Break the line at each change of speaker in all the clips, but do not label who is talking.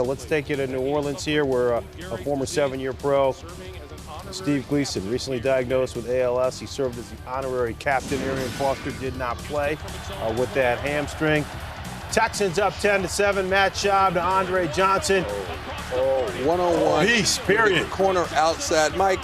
let's take you to New Orleans here, where a former 7-year pro, Steve Gleason, recently diagnosed with ALS. He served as the honorary captain. Arian Foster did not play with that hamstring. Texans up 10-7. Matt Schaub to Andre Johnson.
One-on-one.
Beast, period.
Corner outside. Mike,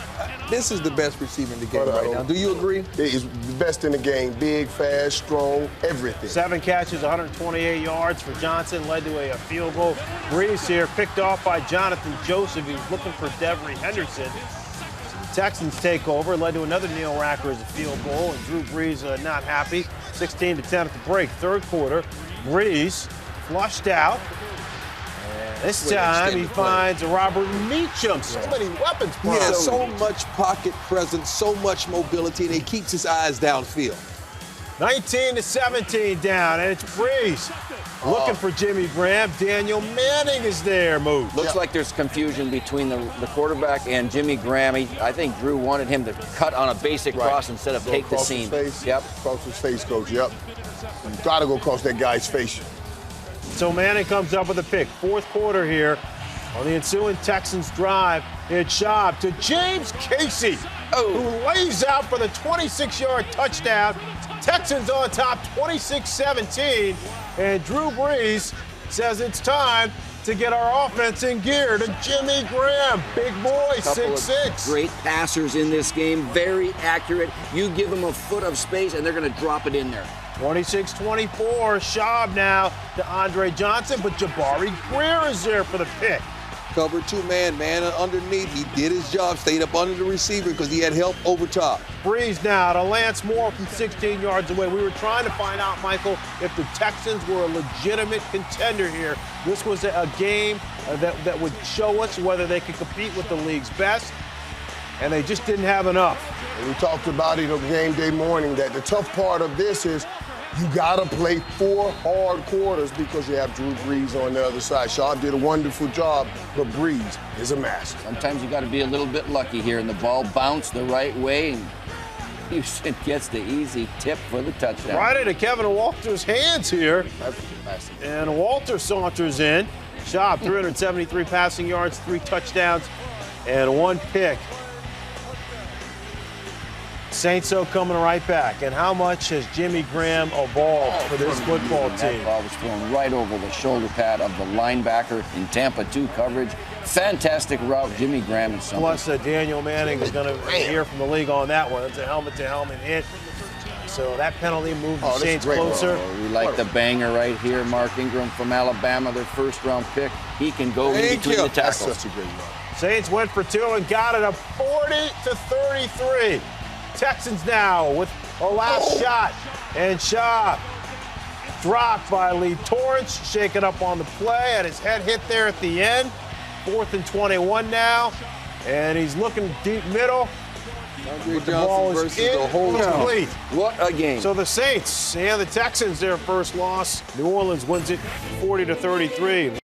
this is the best receiver in the game right now. Do you agree?
He's the best in the game. Big, fast, strong, everything.
7 catches, 128 yards for Johnson, led to a field goal. Brees here picked off by Jonathan Joseph. He was looking for Devery Henderson. The Texans take over, led to another Neil Racker as a field goal, and Drew Brees not happy. 16-10 at the break. Third quarter, Brees flushed out. This time he finds Robert Meacham. So many weapons.
He has so much pocket presence, so much mobility, and he keeps his eyes downfield.
19-17 down, and it's Brees looking for Jimmy Graham. Daniel Manning is there. Move.
Looks like there's confusion between the quarterback and Jimmy Graham. I think Drew wanted him to cut on a basic cross instead of take the seam.
Yep. Cross his face, coach. Yep. You gotta go across that guy's face.
So Manning comes up with a pick. Fourth quarter here. On the ensuing Texans drive, it's Schaub to James Casey, who lays out for the 26-yard touchdown. Texans on top 26-17. And Drew Brees says it's time to get our offense in gear to Jimmy Graham. Big boy, 6'6".
Great passers in this game, very accurate. You give them a foot of space, and they're going to drop it in there.
26-24, Schaub now to Andre Johnson, but Jabari Greer is there for the pick.
Cover 2-man, man underneath. He did his job, stayed up under the receiver because he had help over top.
Brees now to Lance Moore from 16 yards away. We were trying to find out, Michael, if the Texans were a legitimate contender here. This was a game that would show us whether they could compete with the league's best, and they just didn't have enough.
And we talked about it on game day morning that the tough part of this is you gotta play 4 hard quarters because you have Drew Brees on the other side. Schaub did a wonderful job, but Brees is a master.
Sometimes you got to be a little bit lucky here, and the ball bounced the right way, and Houston gets the easy tip for the touchdown.
Right into Kevin Walter's hands here. And Walter saunters in. Schaub, 373 passing yards, 3 touchdowns, and 1 pick. Saints coming right back. And how much has Jimmy Graham evolved for this football team?
That ball was thrown right over the shoulder pad of the linebacker in Tampa 2 coverage. Fantastic route. Jimmy Graham is something.
Plus, Daniel Manning is going to hear from the league on that one. It's a helmet-to-helmet hit. So that penalty moved the Saints closer.
We like the banger right here. Mark Ingram from Alabama, their first-round pick. He can go in between the tackles.
That's such a great run.
Saints went for 2 and got it, a 40-33. Texans now with a last shot, and Schaub dropped by Lee Torrance, shaken up on the play, and his head hit there at the end. 4th and 21 now, and he's looking deep middle.
Andre Johnson versus the whole
complete.
What a game.
So the Saints and the Texans, their first loss. New Orleans wins it 40-33.